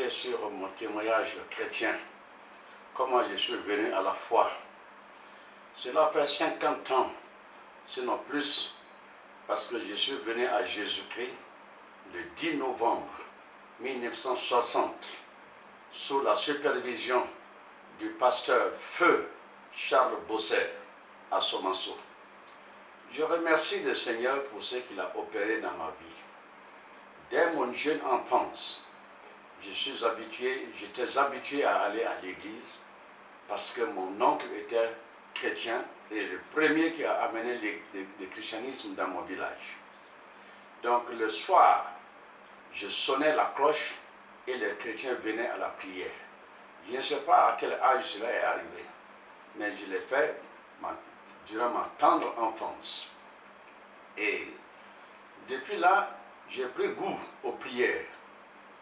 partager sur mon témoignage chrétien, comment je suis venu à la foi. Cela fait 50 ans, sinon plus, parce que je suis venu à Jésus-Christ le 10 novembre 1960, sous la supervision du pasteur Feu Charles Bosser à Somanso. Je remercie le Seigneur pour ce qu'il a opéré dans ma vie. Dès mon jeune enfance, j'étais habitué à aller à l'église parce que mon oncle était chrétien et le premier qui a amené le christianisme dans mon village. Donc le soir, je sonnais la cloche et les chrétiens venaient à la prière. Je ne sais pas à quel âge cela est arrivé, mais je l'ai fait durant ma tendre enfance. Et depuis là, j'ai pris goût aux prières.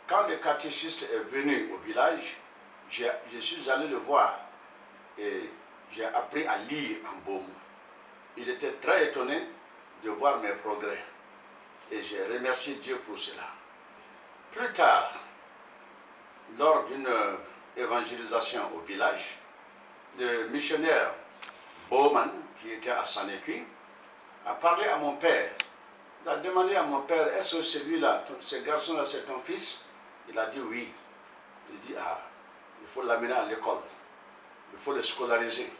Quand le catéchiste est venu au village, je suis allé le voir et j'ai appris à lire en baume. Il était très étonné de voir mes progrès et j'ai remercié Dieu pour cela. Plus tard, lors d'une évangélisation au village, le missionnaire Bowman, qui était à Sanekui, a parlé à mon père. Il a demandé à mon père, est-ce que celui-là, ce garçon-là, c'est ton fils? Il a dit oui. Il dit, il faut l'amener à l'école. Il faut le scolariser.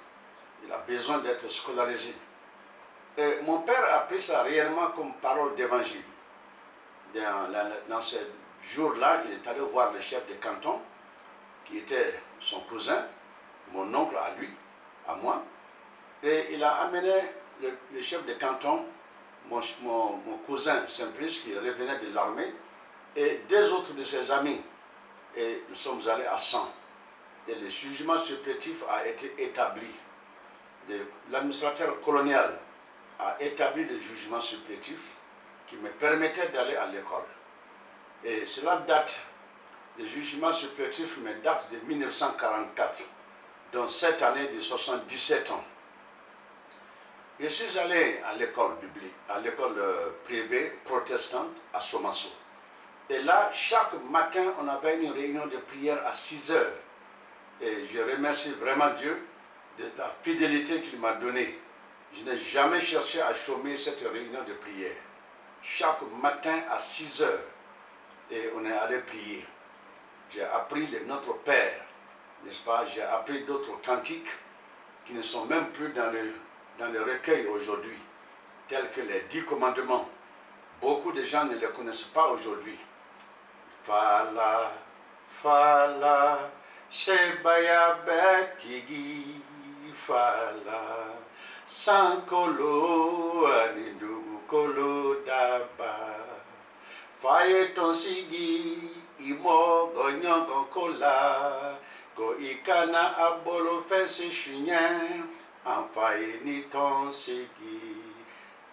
Il a besoin d'être scolarisé. Et mon père a pris ça réellement comme parole d'évangile. Dans ce jour-là, il est allé voir le chef de canton, qui était son cousin, mon oncle à lui, à moi. Et il a amené le chef de canton, mon cousin Simplice, qui revenait de l'armée, et deux autres de ses amis. Et nous sommes allés à 100. Et le jugement supplétif a été établi. L'administrateur colonial a établi le jugement supplétif qui me permettait d'aller à l'école. Et cela date, le jugement supplétif me date de 1944, donc cette année de 77 ans. Je suis allé à l'école biblique, à l'école privée protestante à Somanso. Et là, chaque matin, on avait une réunion de prière à 6 heures. Et je remercie vraiment Dieu de la fidélité qu'il m'a donnée. Je n'ai jamais cherché à chômer cette réunion de prière. Chaque matin à 6 heures, et on est allé prier. J'ai appris Notre Père, n'est-ce pas? J'ai appris d'autres cantiques qui ne sont même plus dans le recueil aujourd'hui, tels que les 10 commandements. Beaucoup de gens ne les connaissent pas aujourd'hui. Fala, fala, Shebaya Betigi, fala, Sankolo, Anidugu Kolo Daba, Faye ton sigi, Imo Gonyon Kola, Go Ikana Abolo Fense Chunyen, Enfaye ni ton sigi.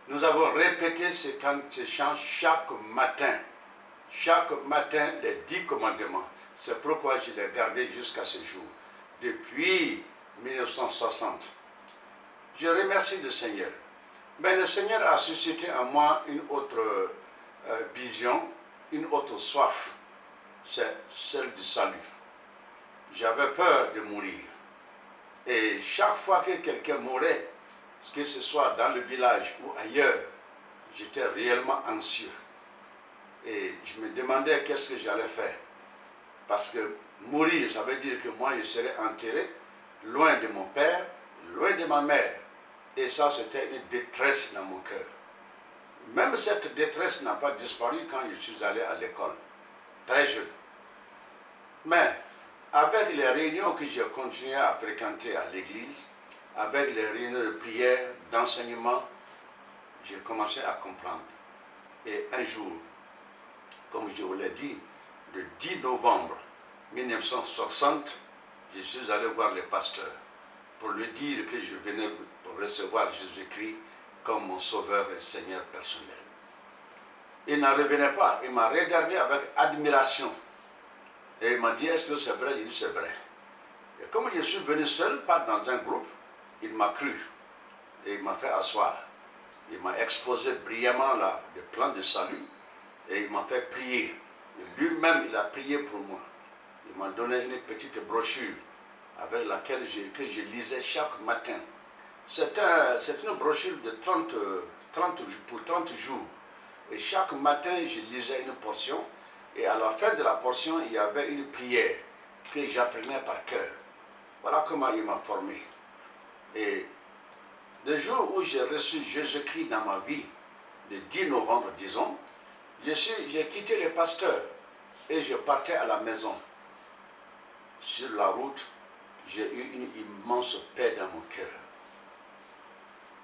Nous avons répété ce chant chaque matin. Chaque matin, les 10 commandements. C'est pourquoi je l'ai gardé jusqu'à ce jour, depuis 1960. Je remercie le Seigneur. Mais le Seigneur a suscité en moi une autre vision, une autre soif. C'est celle du salut. J'avais peur de mourir. Et chaque fois que quelqu'un mourait, que ce soit dans le village ou ailleurs, j'étais réellement anxieux. Et je me demandais qu'est-ce que j'allais faire. Parce que mourir, ça veut dire que moi, je serais enterré loin de mon père, loin de ma mère. Et ça, c'était une détresse dans mon cœur. Même cette détresse n'a pas disparu quand je suis allé à l'école, très jeune. Mais avec les réunions que j'ai continué à fréquenter à l'église, avec les réunions de prière, d'enseignement, j'ai commencé à comprendre. Et un jour, comme je vous l'ai dit, le 10 novembre 1960, je suis allé voir le pasteur pour lui dire que je venais pour recevoir Jésus-Christ comme mon sauveur et Seigneur personnel. Il n'en revenait pas, il m'a regardé avec admiration. Et il m'a dit, est-ce que c'est vrai? Il dit, c'est vrai. Et comme je suis venu seul, pas dans un groupe, il m'a cru. Et il m'a fait asseoir. Il m'a exposé brillamment le plan de salut. Et il m'a fait prier. Et lui-même, il a prié pour moi. Il m'a donné une petite brochure avec laquelle que je lisais chaque matin. C'est une brochure de 30 jours. Et chaque matin, je lisais une portion. Et à la fin de la portion, il y avait une prière que j'apprenais par cœur. Voilà comment il m'a formé. Et le jour où j'ai reçu Jésus-Christ dans ma vie, le 10 novembre, disons, j'ai quitté les pasteurs et je partais à la maison. Sur la route, j'ai eu une immense paix dans mon cœur.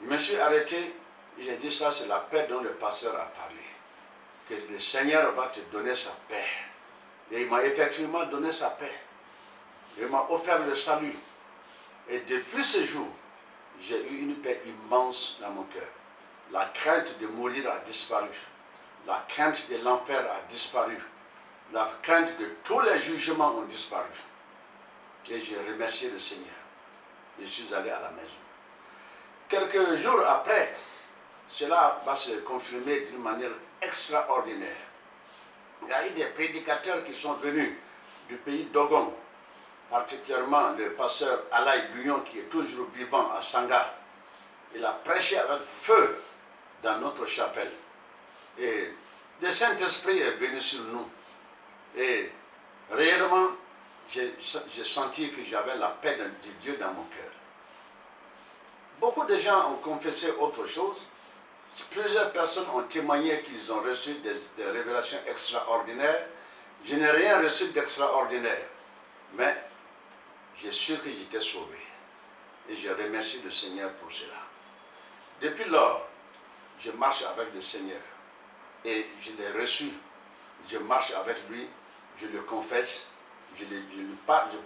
Je me suis arrêté, j'ai dit ça, c'est la paix dont le pasteur a parlé. Que le Seigneur va te donner sa paix. Et il m'a effectivement donné sa paix. Il m'a offert le salut. Et depuis ce jour, j'ai eu une paix immense dans mon cœur. La crainte de mourir a disparu. La crainte de l'enfer a disparu. La crainte de tous les jugements ont disparu. Et j'ai remercié le Seigneur. Je suis allé à la maison. Quelques jours après, cela va se confirmer d'une manière extraordinaire. Il y a eu des prédicateurs qui sont venus du pays d'Ogon, particulièrement le pasteur Alaï Bugnon qui est toujours vivant à Sanga. Il a prêché avec feu dans notre chapelle. Et le Saint-Esprit est venu sur nous. Et réellement, j'ai senti que j'avais la paix de Dieu dans mon cœur. Beaucoup de gens ont confessé autre chose. Plusieurs personnes ont témoigné qu'ils ont reçu des révélations extraordinaires. Je n'ai rien reçu d'extraordinaire. Mais j'ai su que j'étais sauvé. Et je remercie le Seigneur pour cela. Depuis lors, je marche avec le Seigneur. Et je l'ai reçu. Je marche avec lui. Je le confesse. Je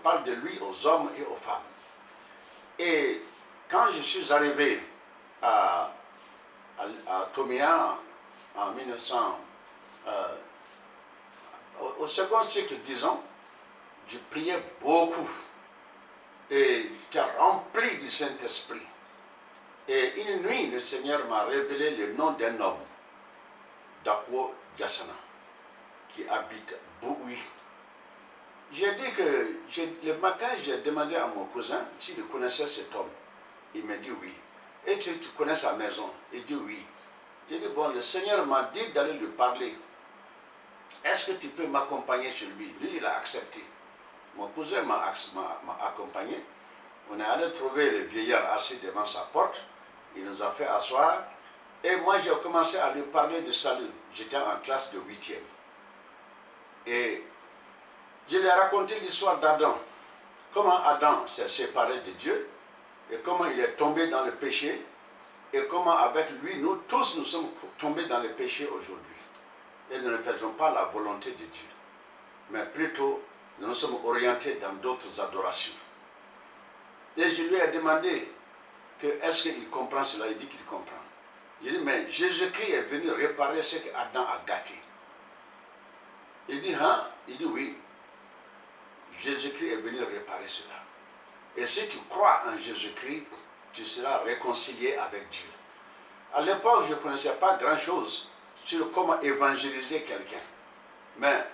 parle de lui aux hommes et aux femmes. Et quand je suis arrivé à Tomia en 1900, au second siècle, disons, je priais beaucoup et j'étais rempli du Saint-Esprit. Et une nuit, le Seigneur m'a révélé le nom d'un homme, Dakwo Diassana, qui habite Boui. J'ai dit que, le matin, j'ai demandé à mon cousin s'il connaissait cet homme. Il m'a dit oui. Et tu connais sa maison? Il dit oui. J'ai dit, bon, le Seigneur m'a dit d'aller lui parler. Est-ce que tu peux m'accompagner chez lui? Lui, il a accepté. Mon cousin m'a accompagné. On est allé trouver le vieillard assis devant sa porte. Il nous a fait asseoir. Et moi, j'ai commencé à lui parler de salut. J'étais en classe de 8e. Et je lui ai raconté l'histoire d'Adam. Comment Adam s'est séparé de Dieu. Et comment il est tombé dans le péché. Et comment avec lui, nous tous, nous sommes tombés dans le péché aujourd'hui. Et nous ne faisons pas la volonté de Dieu. Mais plutôt, nous nous sommes orientés dans d'autres adorations. Et je lui ai demandé que est-ce qu'il comprend cela. Il dit qu'il comprend. Il dit, mais Jésus-Christ est venu réparer ce qu'Adam a gâté. Il dit, hein? Il dit, oui. Jésus-Christ est venu réparer cela. Et si tu crois en Jésus-Christ, tu seras réconcilié avec Dieu. À l'époque, je ne connaissais pas grand-chose sur comment évangéliser quelqu'un. Mais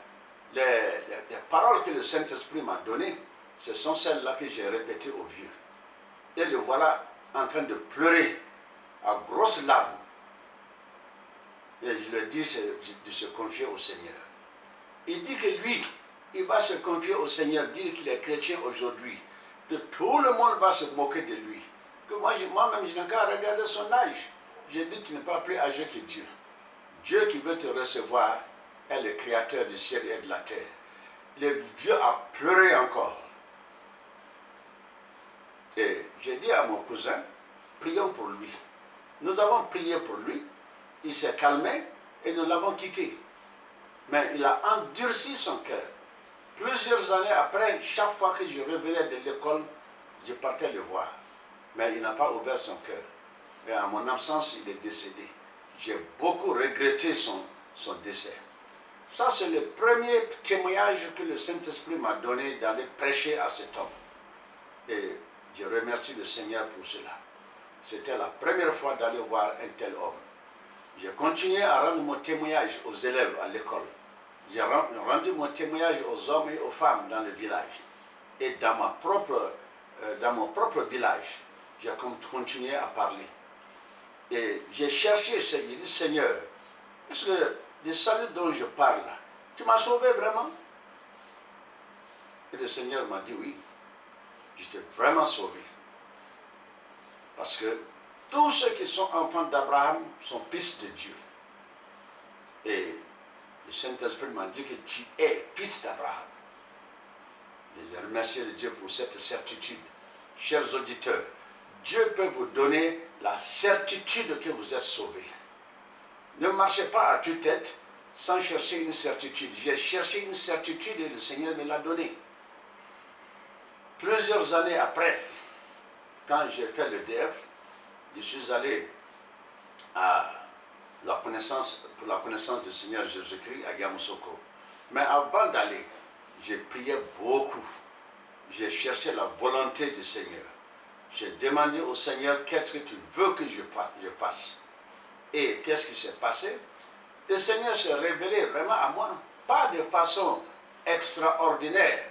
les paroles que le Saint-Esprit m'a données, ce sont celles-là que j'ai répétées aux vieux. Et le voilà en train de pleurer à grosses larmes. Et je lui dis de se confier au Seigneur. Il dit que lui, il va se confier au Seigneur, dire qu'il est chrétien aujourd'hui. Que tout le monde va se moquer de lui. Que moi-même, je n'ai qu'à regarder son âge. J'ai dit, tu n'es pas plus âgé que Dieu. Dieu qui veut te recevoir est le créateur du ciel et de la terre. Le vieux a pleuré encore. Et j'ai dit à mon cousin, prions pour lui. Nous avons prié pour lui. Il s'est calmé et nous l'avons quitté. Mais il a endurci son cœur. Plusieurs années après, chaque fois que je revenais de l'école, je partais le voir. Mais il n'a pas ouvert son cœur. Et en mon absence, il est décédé. J'ai beaucoup regretté son décès. Ça, c'est le premier témoignage que le Saint-Esprit m'a donné d'aller prêcher à cet homme. Et je remercie le Seigneur pour cela. C'était la première fois d'aller voir un tel homme. J'ai continué à rendre mon témoignage aux élèves à l'école. J'ai rendu mon témoignage aux hommes et aux femmes dans le village. Et dans mon propre village, j'ai continué à parler. Et j'ai cherché, j'ai dit, Seigneur, est-ce que le salut dont je parle, tu m'as sauvé vraiment? Et le Seigneur m'a dit oui, j'étais vraiment sauvé. Parce que tous ceux qui sont enfants d'Abraham sont fils de Dieu. Et le Saint-Esprit m'a dit que tu es fils d'Abraham. Je remercie Dieu pour cette certitude. Chers auditeurs, Dieu peut vous donner la certitude que vous êtes sauvés. Ne marchez pas à tue-tête sans chercher une certitude. J'ai cherché une certitude et le Seigneur me l'a donnée. Plusieurs années après, quand j'ai fait le DF, je suis allé pour la connaissance du Seigneur Jésus-Christ à Yamoussoukro. Mais avant d'aller, j'ai prié beaucoup. J'ai cherché la volonté du Seigneur. J'ai demandé au Seigneur, qu'est-ce que tu veux que je fasse? Et qu'est-ce qui s'est passé? Le Seigneur s'est révélé vraiment à moi, pas de façon extraordinaire.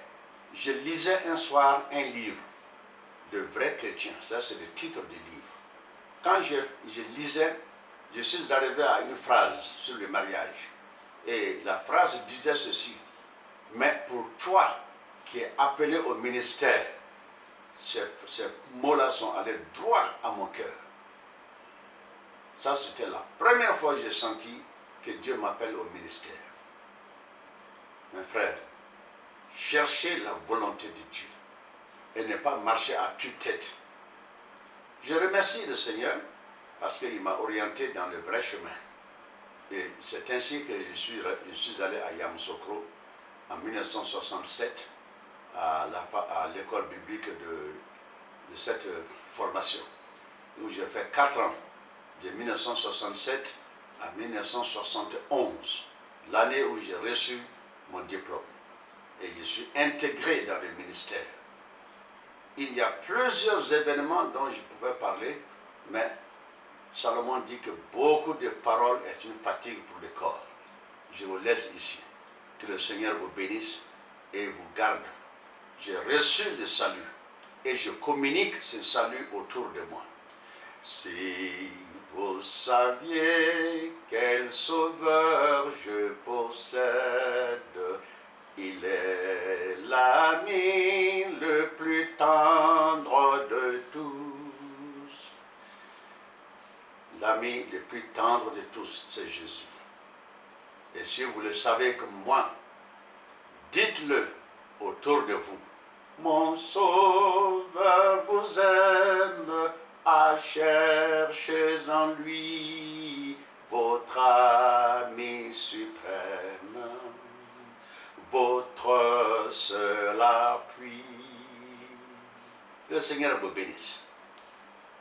Je lisais un soir un livre de vrais chrétiens, ça c'est le titre du livre. Quand je lisais, je suis arrivé à une phrase sur le mariage. Et la phrase disait ceci: mais pour toi qui es appelé au ministère, ces mots-là sont allés droit à mon cœur. Ça, c'était la première fois que j'ai senti que Dieu m'appelle au ministère. Mes frères, cherchez la volonté de Dieu et ne pas marcher à tue-tête. Je remercie le Seigneur parce qu'il m'a orienté dans le vrai chemin. Et c'est ainsi que je suis allé à Yamoussoukro en 1967 à l'école biblique de cette formation, où j'ai fait 4 ans, de 1967 à 1971, l'année où j'ai reçu mon diplôme. Et je suis intégré dans le ministère. Il y a plusieurs événements dont je pouvais parler, mais Salomon dit que beaucoup de paroles est une fatigue pour le corps. Je vous laisse ici. Que le Seigneur vous bénisse et vous garde. J'ai reçu le salut et je communique ce salut autour de moi. Si vous saviez quel sauveur je possède, il est l'ami le plus tendre de tous. L'ami le plus tendre de tous, c'est Jésus. Et si vous le savez comme moi, dites-le autour de vous. Mon sauveur vous aime, cherchez en lui votre ami suprême, votre seul appui. Le Seigneur vous bénisse.